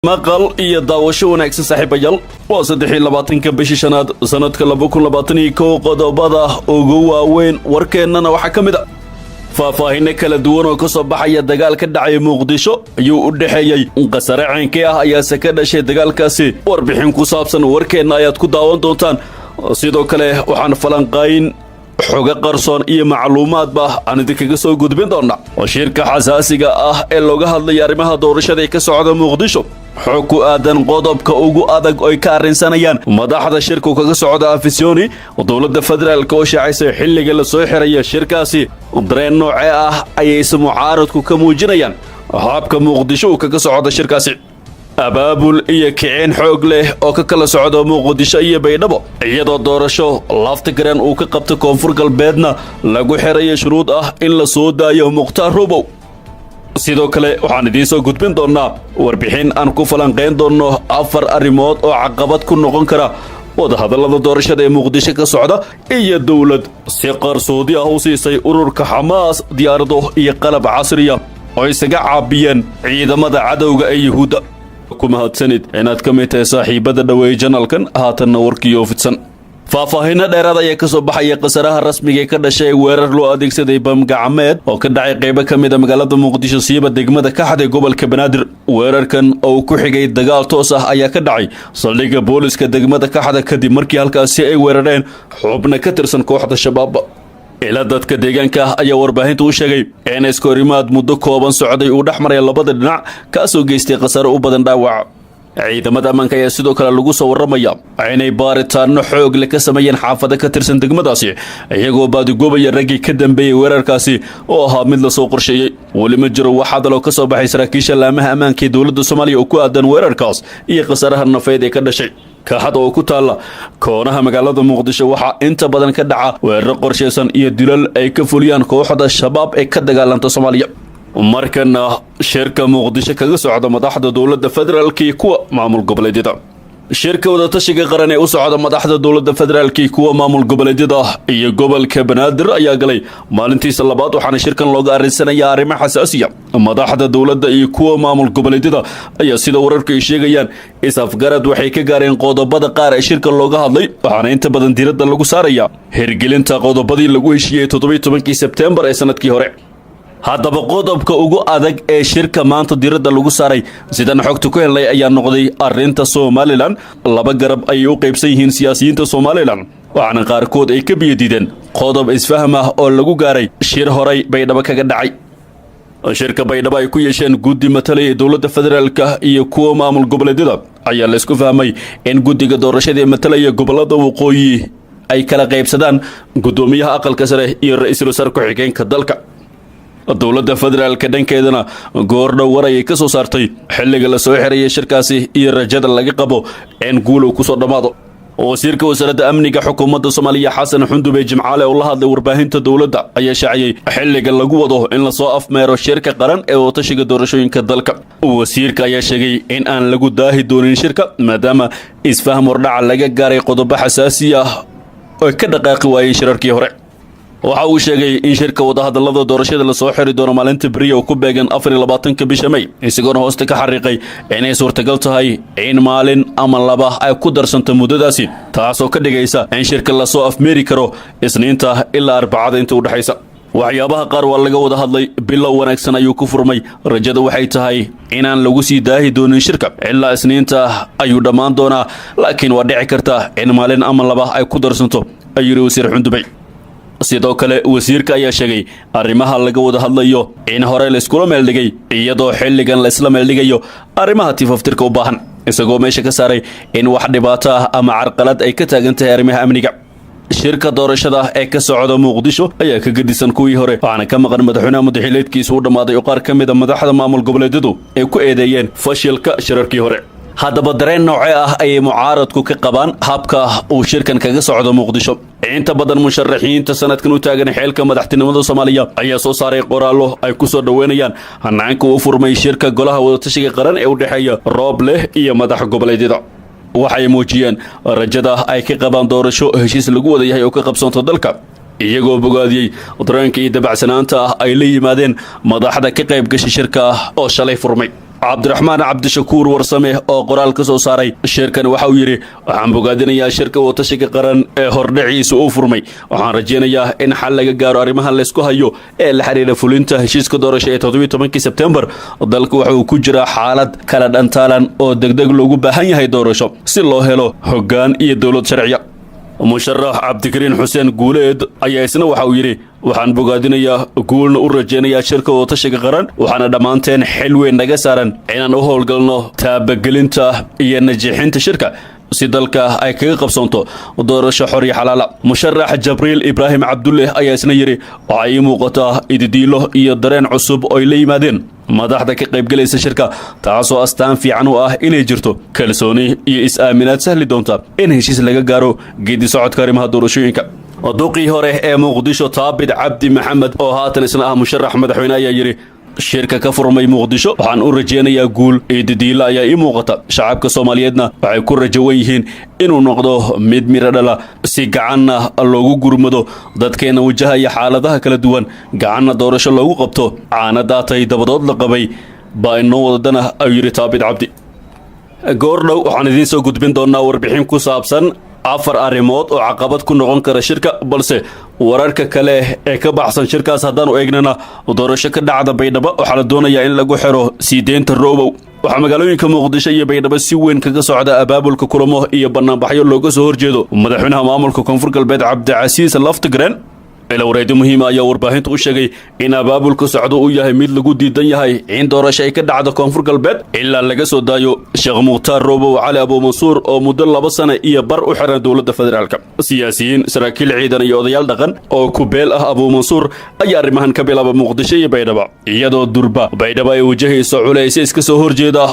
maqal iyo daawasho wanaagsan saaxiibayaal waa 23 bishii shanaad sanadka 2021 qodobada ugu waaweyn warkeennana waxa kamid ah faahfaahin kala duwan oo ka soo baxaya dagaal ka dhacay Muqdisho ayuu u dhaxeeyay qasare ceenkii ah ayaa ka dhashay dagaalkaasi warbixin ku saabsan warkeenna ayaad ku daawan doontaan sidoo kale waxaan falanqayn xoga qarsoon iyo macluumaad aan idinkaga soo gudbin doona shirka xasaasiga ah ee looga hadlay arrimaha doorashada ee ka socda Muqdisho xog ku aadan qodobka ugu adag oo ay ka arrinsanayaan madaxda shirku kaga socda afisyooni dowladda federaalka oo shaacisay xilliga la soo xiraya shirkaasi dareen noocee ah ayay mucaaradku ka muujinayaan habka Muqdisho kaga socda shirkaasi abaabul iyo kicin xoog leh oo ka kala socda Muqdisho iyo Baydhabo iyadoo doorasho lafta garan uu ka qabto koonfur galbeedna lagu xirayo shuruud ah in la soo daayo Muqtaar Robow sidoo kale waxaan idiin soo gudbin doonaa warbixin aan ku falanqeyn doono 4 arrimood oo caqabad ku noqon kara wadahadallada doorashada ee Muqdisho ka socda iyo dawlad si qarsoodi ah u siisay ururka Xamaas diyaarado iyo qalab casri ah oo isaga caabiyeen ciidamada cadawga ee Yahuuda kuma hadsanid inaad ka mid tahay saaxiibada dhaweey channelkan haatanna warkiyo fidsan faahfaahin dheeraad ah ayaa ka soo baxaya qasaraha rasmiga ee ka dhashay weerar loo adeegsaday bam gacmeed oo ka dhacay qayb ka mid ah magaalada Muqdisho siiba degmada ka xaday gobolka Banaadir weerarkan oo ku xigay dagaal toos ah ayaa ka dhacay saldhigga booliska degmada ka xaday kadib markii halkaasi ay weerareen xubno ka tirsan kooxda shabaab ila dadka deegaanka ayaa warbaahintu u sheegay in iskorimaad muddo kooban socday uu dhaxmaray labada dhinac ka soo geystay qasar u badan dhaawac ciidamada ammaanka ayaa sidoo kale lagu soo waramaya inay baaritaano xoog leh ka sameeyeen xaafado ka tirsan degmadaasi iyagoo baadigobaya raggii ka dambeeyay weerarkaasi oo ahaa mid la soo qorsheeyay wali ma jiro wax hadal oo ka soo baxay saraakiisha laamaha ammaanka ee dowladda Soomaaliya oo ku aadan weerarkaas iyo qasaraha nafeed ee ka dhashay kaaxad oo ku taala koonaha magaalada Muqdisho waxa inta badan ka dhaca weerar qorsheysan iyo dilal ay ka fuliyaan kooxda shabaab ee ka dagaalanta Soomaaliya markana shirka Muqdisho kaga socda madaxda dowladda federaalka iyo kuwa maamul goboleedyada shirka wada tashiga qaran ee u socda madaxda dowladda federaalka iyo kuwa maamul goboleedyada iyo gobolka Banaadir ayaa galay maalintiisa labaad waxaana shirkan looga arinsanayaa arrimo xasaasiya madaxda dowladda iyo kuwa maamul goboleedyada ayaa sida wararku ay sheegayaan isafgarad waxay ka gaareen qodobada qaar ee shirka looga hadlay waxaana inta badan diiradda lagu saaraya hirgelinta qodobadii lagu heshiiyay 17 Sebtembar ee sanadkii hore haddaba qodobka ugu adag ee shirka maanta diiradda lagu saaray sidan xogta ku helay ayaa noqday arrinta Somaliland laba garab ay u qaybsan yihiin siyaasiyiinta Somaliland waxaana qaarkood ay ka biyadiideen qodob isfaham ah oo lagu gaaray shir horay Baydhabo kaga dhacay shirka Baydhabo ay ku yeesheen guddi matalay dowladda federaalka iyo kuwa maamul goboleedyada ayaa la isku fahmay in guddiga doorashada ee matalaya gobolada waqooyi ay kala qaybsadaan gudoomiyaha aqalka sare iyo ra'iisul wasaare ku-xigeenka dalka dowladda federaalka dhankeedana goordhow waray ka soo saartay xilliga la soo xirayay shirkaasi iyo rajada laga qabo in guul uu ku soo dhamaado wasiirka wasaaradda amniga xukuumadda Soomaaliya Xasan Xundube Jimcaale oo la hadlay warbaahinta dowladda ayaa shaaciyay xilliga lagu wado in la soo afmeero shirka qaran ee watashiga doorashooyinka dalka wasiirka ayaa sheegay in aan lagu daahi doonin shirka maadaama isfaham wardhac laga gaaray qodobo xasaasi ah oo ka dhaqaaqi waayay shirarkii hore waxa uu sheegay in shirka wadahadallada doorashada la soo xiri doono maalinta bariyo ku beegan 24 bisha May isagoo hoosta ka xariiqay inay suurtagal tahay in maalin ama laba ay ku darsanto muddadaasi taasoo ka dhigaysa in shirka la soo afmeeri karo Isniinta ilaa Arbacada inta u dhaxaysa waxyaabaha qaar waa laga wada hadlay bilow wanaagsan ayuu ku furmay rajada waxay tahay inaan lagu sii daahi doonin shirka ilaa Isniinta ayuu dhamaan doonaa laakiin waa dhici karta in maalin ama laba ay ku darsanto ayuu wasiir Xundube sidoo kale wasiirka ayaa sheegay arrimaha laga wada hadlayo in hore la isku meel dhigay iyadoo xilligan la isla meel dhigayo arrimaha tifaftirka u baahan isagoo meesha ka saaray in wax dhibaato ah ama carqalad ay ka taagan tahay arrimaha amniga shirka doorashada ee ka socda Muqdisho ayaa ka gadisan kuwii hore waxaana ka maqan madaxweynaha madaxweyneedkiisa u dhamaaday oo qaar ka mid ah madaxda maamul goboleedyadu ay ku eedeeyeen fashilka shirarkii hore haddaba dareen noocee ah ay mucaaradku ka qabaan habka uu shirkan kaga socdo Muqdisho inta badan musharaxiinta sanadkan u taagan xilka madaxtinimada Soomaaliya ayaa soo saaray qoraallo ay ku soo dhaweynayaan hanaanka uu furmay shirka golaha wadatashiga qaran ee u dhaxeeya Rooble iyo madax goboleedyada waxay muujiyeen rajada ay ka qabaan doorasho heshiis lagu wada yahay oo ka qabsanto dalka iyagoo bogaadiyay dareenka iyo dabacsanaanta ay la yimaadeen madaxda ka qayb gashay shirka oo shalay furmay cabdiraxmaan cabdishakuur warsame oo qoraal ka soo saaray shirkan waxa uu yidhi waxaan bogaadinayaa shirka watashiga qaran ee hordhaciisa uu furmay waxaan rajaynayaa in xal laga gaaro arrimaha laysku hayo ee la xiriira fulinta heshiiska doorasho ee 17 Sebtembar dalku waxa uu ku jiraa xaalad kala dhantaalan oo degdeg loogu baahan yahay doorasho si loo helo hoggaan iyo dowlad sharciya musharax cabdikariin xuseen guuleed ayaa isna waxa uu yidhi waxaan bogaadinayaa guulna u rajaynayaa shirka watashiga qaran waxaana dhammaanteen xil weyn naga saaran inaan u howlgalno taabagelinta iyo najiixinta shirka si dalka ay kaga qabsoonto doorasho xor iyo xalaala musharax jabriil ibraahim cabdulle ayaa isna yidhi waxaa ii muuqataa ididiilo iyo dareen cusub oo ay la yimaadeen madaxda ka qaybgalaysa shirka taasoo astaan fiican u ah inay jirto kalsooni iyo is-aaminaad sahli doonta in heshiis laga gaaro geedi socodka arrimaha doorashooyinka duqii hore ee muqdisho taabid cabdi maxamed oo haatan isna ah musharax madaxweyne ayaa yidhi shirka ka furmay muqdisho waxaan u rajaynayaa guul iyo didiilo ayaa ii muuqata shacabka soomaaliyeedna waxay ku rajawan yihiin inuu noqdo mid miro dhala si gacanna loogu gurmado dadkeena wajahaya xaaladaha kala duwan gacanna doorasho loogu qabto caana daatay dabadood la qabay baa inoo wadadana ayuu yidhi taabid cabdi goordhow waxaan idiin soo gudbin doonaa warbixin ku saabsan 4 arrimood oo caqabad ku noqon kara shirka balse wararka kale ee ka baxsan shirkaas haddaan u eegnana doorasho ka dhacda baydhabo waxaa la doonayaa in lagu xiro sii deynta roobow waxaa magaalooyinka muqdisho iyo baydhabo si weyn kaga socda abaabulka kulamo iyo banaanbaxyo looga soo horjeedo madaxweynaha maamulka koonfur galbeed cabdicasiis laftigreen ilowreedi muhiima ayaa warbaahinta u sheegay in abaabulka socdo uu yahay mid lagu diidan yahay in doorasho ay ka dhacdo koonfur galbeed ilaa laga soo daayo sheekh mukhtaar roobow cali abuumansuur oo muddo 2 sano iyo bar u xiran dowladda federaalka siyaasiyiin saraakiil ciidan iyo odayaal dhaqan oo ku beel ah abuumansuur ayaa arrimahan ka bilaaba muqdisho iyo baydhabo iyadoo durba baydhabo ay wajahayso culays iska soo horjeeda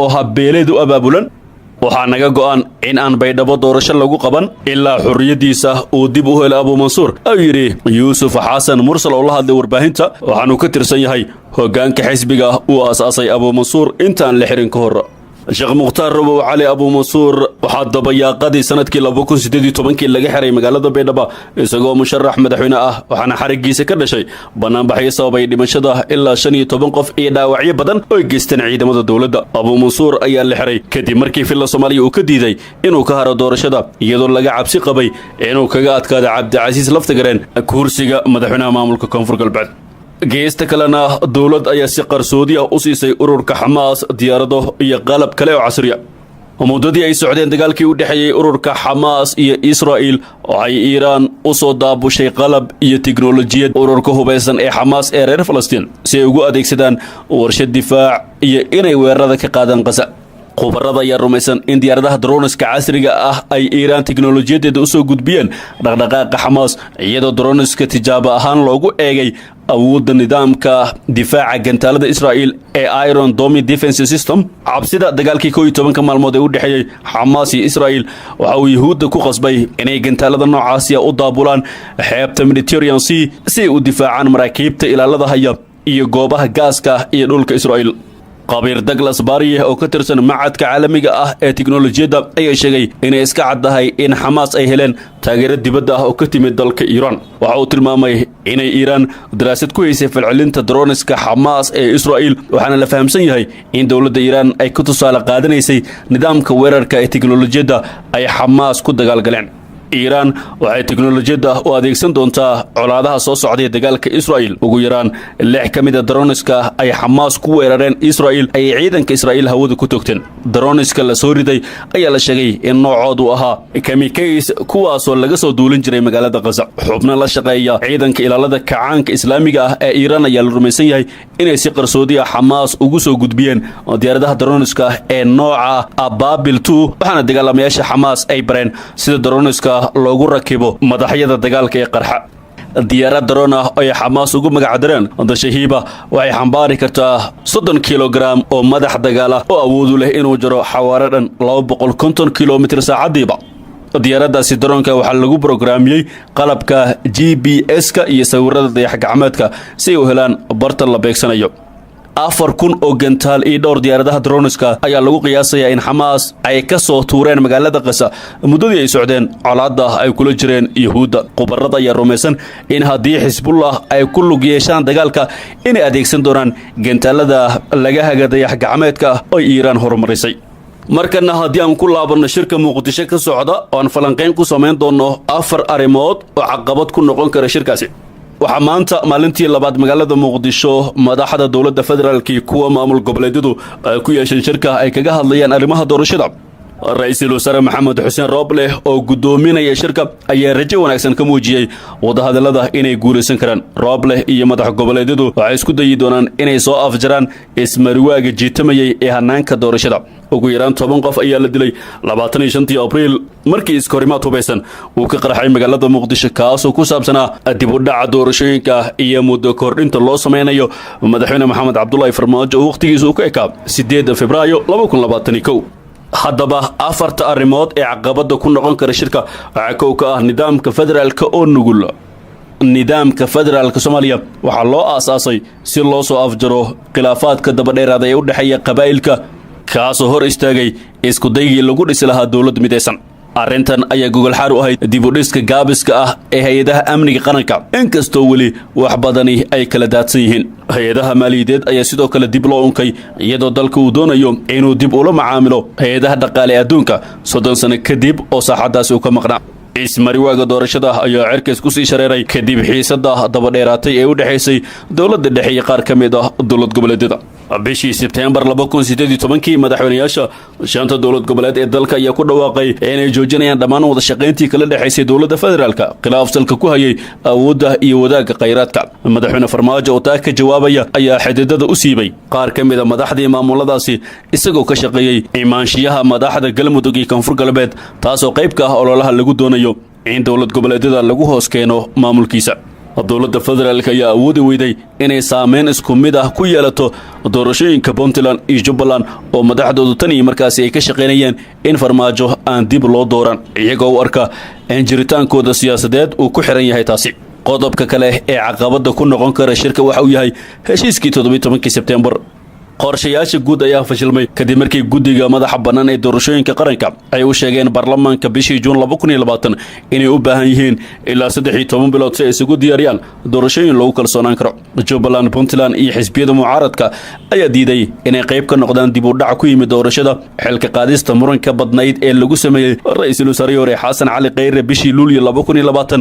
oo habbeeleed u abaabulan waxaa naga go'an in aan baydhabo doorasho lagu qaban ilaa xorriyadiisa uu dib u helo abuumansuur ayuu yidhi yuusuf xasan mursal oo la hadlay warbaahinta waxaanuu ka tirsan yahay hoggaanka xisbiga uu aasaasay abuumansuur intaan la xirin ka hor sheekh mukhtaar roobow cali abuumansuur waxaa dabayaaqadii sanadkii 2018 laga xiray magaalada baydhabo isagoo musharax madaxweyne ah waxaana xarigiisa ka dhashay banaanbaxyo sababay dhimashada ilaa 15 qof iyo dhaawacyo badan oo geysteen ciidamada dowladda abuumansuur ayaa la xiray kadib markii filla Soomaaliya uu ka diiday inuu ka haro doorashada iyadoo laga cabsi qabay inuu kaga adkaado cabdicasiis laftigreen kursiga madaxweynaha maamulka koonfur galbeed geesta kalena dowlad ayaa si qarsoodi ah u siisay ururka xamaas diyaarado iyo qalab kale oo casri ah muddadii ay socdeen dagaalkii u dhexeeyay ururka xamaas iyo Israa'iil waxay Iiraan u soo daabushay qalab iyo tiknoolajiyad ururka hubeysan ee xamaas ee reer Falastiin si ay ugu adeegsadaan warshad difaac iyo inay weerarada ka qaadaan Gaza khubarada ayaa rumaysan in diyaaradaha droniska casriga ah ay Iiraan tiknoolajiyadeeda u soo gudbiyeen dhaqdhaqaaqa xamaas iyadoo droniska tijaabo ahaan loogu eegay awoodda nidaamka difaaca gantaalada Israa'iil ee Iron Dome Defense System cabsida dagaalkii 12 maalmood ee u dhexeeyay xamaas iyo Israa'iil waxa uu yahuudda ku qasbay inay gantaalada noocaasi u daabulaan xeebta Mediterranean Sea si ay u difaacaan maraakiibta ilaalada haya iyo goobaha gaaska iyo dhulka Israa'iil qabiir Douglas Bariye oo ka tirsan macadka caalamiga ah ee tiknoolajiyada ayaa sheegay inay iska caddahay in xamaas ay heleen taageero dibadda ah oo ka timid dalka Iiraan waxa uu tilmaamay inay Iiraan daraasad ku haysay falcelinta droniska xamaas ee Israa'iil waxaana la fahamsan yahay in dowladda Iiraan ay ku tusaale qaadanaysay nidaamka weerarka ee tiknoolajiyada ay xamaas ku dagaalgaleen Iiraan waxay tiknoolajiyada u adeegsan doontaa colaadaha soo socday dagaalka Israa'iil ugu yaraan 6 ka mid ah droniska ay xamaas ku weerareen Israa'iil ay ciidanka Israa'iil hawada ku togteen droniska la soo riday ayaa la sheegay in noocoodu ahaa kamikaze kuwaasoo laga soo duulin jiray magaalada Gaza xubno la shaqeeya ciidanka ilaalada kacaanka islaamiga ah ee Iiraan ayaa la rumaysan yahay inay si qarsoodi ah xamaas ugu soo gudbiyeen diyaaradaha droniska ee nooca Ababil 2 waxaana dagaalamayaasha xamaas ay bareen sida droniska loogu rakibo madaxyada dagaalka ee qarxa diyaarad drone ah ay xamaas ugu magacdareen dashahiiba waxay xambaari kartaa 30 kilogram oo madax dagaal ah oo awood u leh inuu jaro xawaare dhan 250 kilomitir saacadiiba diyaaradaasi daroonka waxaa lagu programiyey qalabka GPS-ka iyo sawirada dayax gacmeedka si ay u helaan barta la beegsanayo 4,000 oo gantaal iyo dhowr diyaaradaha droniska ayaa lagu qiyaasayaa in Xamaas ay ka soo tuureen magaalada Gaza muddadii ay socdeen colaadda ay kula jireen Yahuudda. Khubarada ayaa rumaysan in haddii Xisbullah ay ku lug yeeshaan dagaalka inay adeegsan doonaan gantaalada laga hagadayax gacmeedka oo Iiraan horumarisay. markana haddii aan ku laabano shirka Muqdisho ka socda oo aan falanqeyn ku samayn doono 4 arrimood oo caqabad ku noqon kara shirkaasi. waxaa maanta maalintii labaad magaalada Muqdisho madaxda dowladda federaalka kuwa maamul goboleedyadu ay ku yeesheen shirka ay kaga hadlayaan arrimaha doorashada. Ra'iisul Wasaare Maxamed Xuseen Roble oo gudoominaya shirka ayaa rajo wanaagsan ka muujiyay wadahadalada inay guuleysan karaan. Roble iyo madax goboleedyadu waxay isku dayi doonaan inay soo afjaraan ismariwaaga jiitamayay ee hanaanka doorashada. ugu yaraan 10 qof ayaa la dilay 25 Abriil markii iskahorimaad hubeysan uu ka qarxay magaalada Muqdisho kaasoo ku saabsanaa dib u dhaca doorashooyinka iyo muddo kordhinta loo sameynayo madaxweyne Maxamed Cabdullaahi Farmaajo oo waqtigiisa uu ka ekaa 8 Febraayo 2021. haddaba 4 arrimood ee caqabada ku noqon kara shirka waxaa kow ka ah nidaamka federaalka oo nugul. nidaamka federaalka Soomaaliya waxaa loo aasaasay si loo soo afjaro khilaafaadka daba dheeraada ee u dhaxeeya qabaa'ilka kaasoo hor istaagay isku daygii lagu dhisi lahaa dowlad midaysan. arrintan ayaa gogol xaar u ahayd dib u dhiska gaabiska ah ee hay'adaha amniga qaranka inkastoo weli wax badani ay kala daadsan yihiin. hay'adaha maaliyadeed ayaa sidoo kale dib loo unkay iyadoo dalka uu doonayo inuu dib ula macaamilo hay'adaha dhaqaale adduunka 30 sano kadib oo saaxadaasi uu ka maqnaa. ismariwaaga doorashada ayaa cirkays ku sii shareeray kadib xiisada daba dheeraatay ee u dhaxaysay dowladda dhexe iyo qaar ka mid ah dowlad goboleedyada. bishii Sebtembar 2018 madaxweynayaasha 5 dowlad goboleed ee dalka ayaa ku dhawaaqay inay joojinayaan dhammaan wada shaqayntii kala dhaxaysay dowladda federaalka khilaaf salka ku hayay awoodda iyo wadaagga kheyraadka. madaxweyne Farmaajo oo taa ka jawaabaya ayaa xididada u siibay qaar ka mid ah madaxdii maamuladaasi isagoo ka shaqeeyay imaanshiyaha madaxda Galmudug iyo Koonfur Galbeed taasoo qayb ka ah ololaha lagu doonayo in dowlad goboleedyada lagu hoos keeno maamulkiisa. dowladda federaalka ayaa awoodi weyday inay saameyn isku mid ah ku yeelato doorashooyinka Puntland iyo Jubbaland oo madaxdoodu tan iyo markaasi ay ka shaqeynayeen in Farmaajo aan dib loo dooran iyagoo u arka in jiritaankooda siyaasadeed uu ku xiran yahay taasi. qodobka kale ee caqabada ku noqon kara shirka waxa uu yahay heshiiskii 17 Sebtembar. qorshayaasha guud ayaa fashilmay kadib markii guddiga madaxa bannaan ee doorashooyinka qaranka ay u sheegeen baarlamaanka bishii Juun 2020 inay u baahan yihiin ilaa 13 bilood si ay isugu diyaariyaan doorashooyin lagu kalsoonaan karo. Jubbaland, Puntland iyo xisbiyada mucaaradka ayaa diiday inay qayb ka noqdaan dib u dhac ku yimid doorashada xilka qaadista muranka badnayd ee lagu sameeyay Ra'iisul Wasaare Xasan Cali Kheyre bishii Luulyo 2020.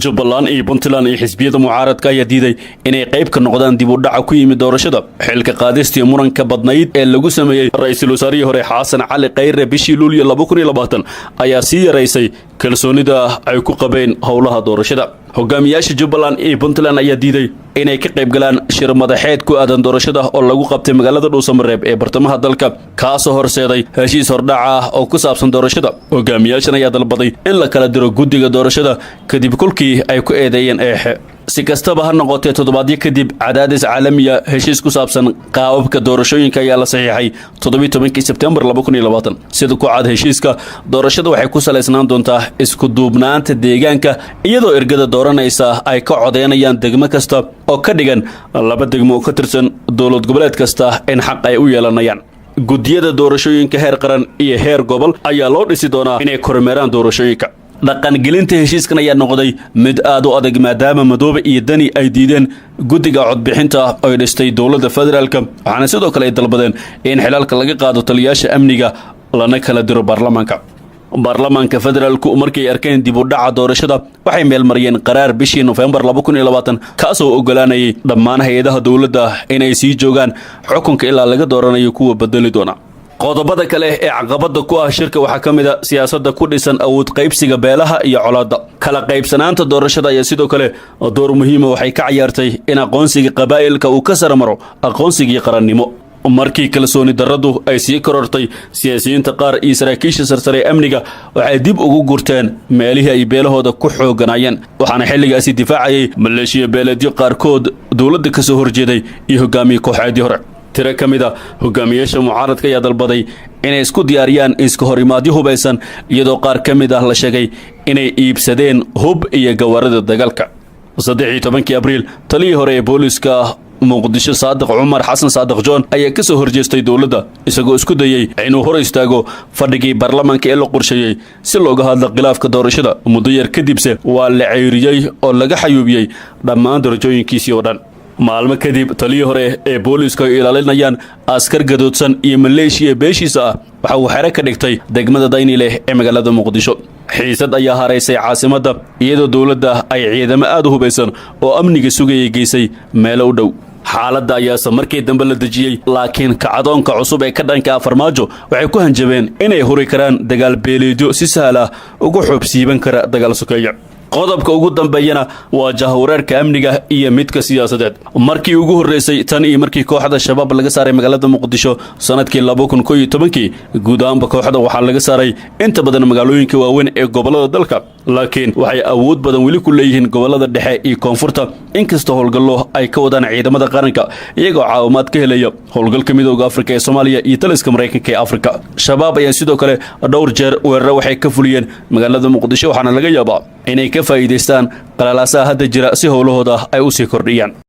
Jubbaland iyo Puntland iyo xisbiyada mucaaradka ayaa diiday inay qayb ka noqdaan dib u dhac ku yimid doorashada xilka qaadista muranka badnayd ee lagu sameeyay Ra'iisul Wasaare Xasan Cali Kheyre bishii Luulyo 2020 ayaa sii yareysay kalsoonida ay ku qabeen howlaha doorashada. hogaamiyaasha Jubbaland iyo Puntland ayaa diiday inay ka qayb galaan shir madaxeed ku aadan doorashada oo lagu qabtay magaalada Dhuusamareeb ee bartamaha dalka kaasoo horseeday heshiis hordhac ah oo ku saabsan doorashada. hogaamiyaashan ayaa dalbaday in la kala diro guddiga doorashada kadib kulkii ay ku eedeeyeen eexe. si kastaba ha noqotee toddobaadyo kadib cadaadis caalamiya heshiis ku saabsan qaababka doorashooyinka ayaa la saxiixay 17 Sebtembar 2020. sida ku cad heshiiska doorashada waxay ku saleysnaan doontaa isku duubnaanta deegaanka iyadoo ergada dooranaysa ay ka codeynayaan degmo kasta oo ka dhigan 2 degmo oo ka tirsan dowlad goboleed kasta in xaq ay u yeelanayaan. guddiyada doorashooyinka heer qaran iyo heer gobol ayaa loo dhisi doonaa inay kormeeraan doorashooyinka. dhaqangelinta heshiiskan ayaa noqday mid aad u adag maadaama Madoobe iyo Dani ay diideen guddiga codbixinta ay dhistay dowladda federaalka waxaana sidoo kale ay dalbadeen in xilalka laga qaado taliyaasha amniga lana kala diro baarlamaanka federaalku markay arkeen dib u dhaca doorashada waxay meel mariyeen qaraar bishii November 2020 kaasoo ogolaanayay dhammaan hay'adaha dowladda inay sii joogaan xukunka ilaa laga dooranayo kuwa bedeli doona. qodobada kale ee caqabada ku ah shirka waxaa ka mid ah siyaasadda ku dhisan awood qaybsiga beelaha iyo colaadda. kala qaybsanaanta doorashada ayaa sidoo kale door muhiim ah waxay ka ciyaartay in aqoonsiga qabaa'ilka uu ka sarmaro aqoonsigii qarannimo. markii kalsooni darradu ay sii korortay siyaasiyiinta qaar iyo saraakiisha sarsare amniga waxay dib ugu gurteen meelihii ay beelahooda ku xooganaayeen waxaana xilligaasi difaacayay maleeshiya beeledyo qaarkood dowladda ka soo horjeeday iyo hogaamiye kooxeedii hore. tiro ka mid ah hogaamiyaasha mucaaradka ayaa dalbaday inay isku diyaariyaan iska horimaadyo hubeysan iyadoo qaar ka mid ah la sheegay inay iibsadeen hub iyo gawaarida dagaalka. 13 Abriil taliyii hore ee booliska muqdisho saadiq cumar xasan saadiq joon ayaa ka soo horjeestay dowladda isagoo isku dayay inuu hor istaago fadhigii baarlamaanka ee la qorsheeyey si looga hadlo khilaafka doorashada muddo yar kadibse waa la ceyriyey oo laga xayuubiyey dhammaan darajooyinkiisii oo dhan maalmo kadib taliyii hore ee booliisku ay ilaalinayaan askar gadoodsan iyo maleeshiya beeshiisa ah waxa uu xero ka dhigtay degmada daynileh ee magaalada muqdisho xiisad ayaa haraysay caasimadda iyadoo dowladda ay ciidamo aad u hubaysan oo amniga sugayay geysay meelo u dhow xaaladda ayaase markii dambe la dejiyey laakiin kacdoonka cusub ee ka dhanka ah farmaajo waxay ku hanjabeen inay huri karaan dagaal beeleedyo si sahal ah ugu xoobsiiban kara dagaal sokeeya qodobka ugu dambeeyana waa jahwareerka amniga iyo midka siyaasadeed markii ugu horreysay tan iyo markii kooxda shabaab laga saaray magaalada muqdisho sanadkii 2011 guud ahaanba kooxda waxaa laga saaray inta badan magaalooyinka waaweyn ee gobolada dalka laakiin waxay awood badan weli ku leeyihiin gobolada dhexe iyo koonfurta inkastoo howlgallo ay ka wadaan ciidamada qaranka iyagoo caawimaad ka helaya howlgalka midooda afrika ee soomaaliya iyo taliska maraykanka ee afrika shabaab ayaa sidoo kale dhowr jeer weeraro waxay ka fuliyeen magaalada muqdisho waxaana laga yaabaa inay ka faa'iidaystaan qalalaasaha hadda jira si howlahooda ay u sii kordhiyaan